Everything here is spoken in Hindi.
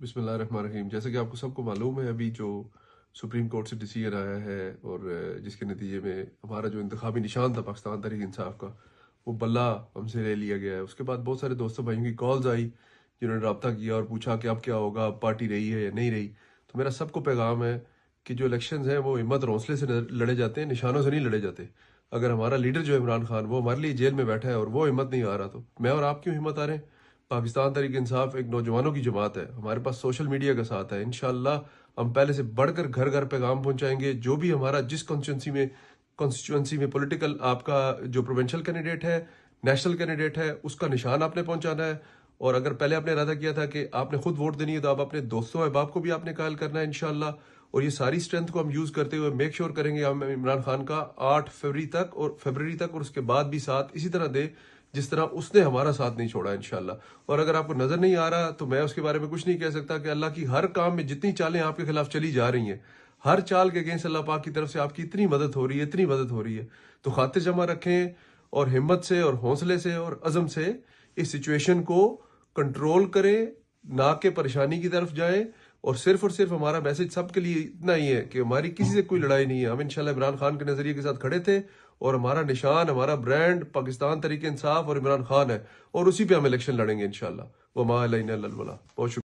बिस्मिल्लाहिर्रहमानिर्रहीम। जैसे कि आपको सबको मालूम है, अभी जो सुप्रीम कोर्ट से डिसीजन आया है और जिसके नतीजे में हमारा जो इंतखाबी निशान था पाकिस्तान तहरीक इंसाफ का, वो बल्ला हमसे ले लिया गया है। उसके बाद बहुत सारे दोस्तों भाइयों की कॉल्स आई जिन्होंने रब्ता किया और पूछा कि अब क्या होगा, अब पार्टी रही है या नहीं रही। तो मेरा सबको पैगाम है कि जो इलेक्शंस हैं वो हिम्मत और हौसले से लड़े जाते हैं, निशानों से नहीं लड़े जाते। अगर हमारा लीडर जो है इमरान खान, वो हमारे लिए जेल में बैठा है और वो हिम्मत नहीं आ रहा, तो मैं और आप क्यों हिम्मत आ रहे हैं। पाकिस्तान तहरीक इंसाफ एक नौजवानों की जमात है, हमारे पास सोशल मीडिया का साथ है। इंशाल्लाह हम पहले से बढ़कर घर घर पैगाम पहुंचाएंगे। जो भी हमारा जिस कॉन्स्टिट्यूंसी में पॉलिटिकल आपका जो प्रोविंशियल कैंडिडेट है, नेशनल कैंडिडेट है, उसका निशान आपने पहुंचाना है। और अगर पहले आपने इरादा किया था कि आपने खुद वोट देनी है, तो आप अपने दोस्तों अहबाब को भी आपने कायल करना है इंशाल्लाह। और ये सारी स्ट्रेंथ को हम यूज करते हुए मेक श्योर करेंगे हम इमरान खान का 8 फरवरी तक और उसके बाद भी साथ इसी तरह दे जिस तरह उसने हमारा साथ नहीं छोड़ा इंशाल्लाह। और अगर आपको नजर नहीं आ रहा तो मैं उसके बारे में कुछ नहीं कह सकता कि अल्लाह की हर काम में जितनी चालें आपके खिलाफ चली जा रही हैं, हर चाल के अगेंस्ट अल्लाह पाक की तरफ से आपकी इतनी मदद हो रही है, इतनी मदद हो रही है। तो खातिर जमा रखें और हिम्मत से और हौसले से और अज़म से इस सिचुएशन को कंट्रोल करें, ना के परेशानी की तरफ जाएं। और सिर्फ हमारा मैसेज सबके लिए इतना ही है कि हमारी किसी से कोई लड़ाई नहीं है। हम इंशाल्लाह इमरान खान के नजरिए के साथ खड़े थे और हमारा निशान, हमारा ब्रांड पाकिस्तान तहरीक इंसाफ और इमरान खान है, और उसी पे हम इलेक्शन लड़ेंगे इंशाल्लाह। वो मा अलैना इल्लल बलाग। बहुत शुक्रिया।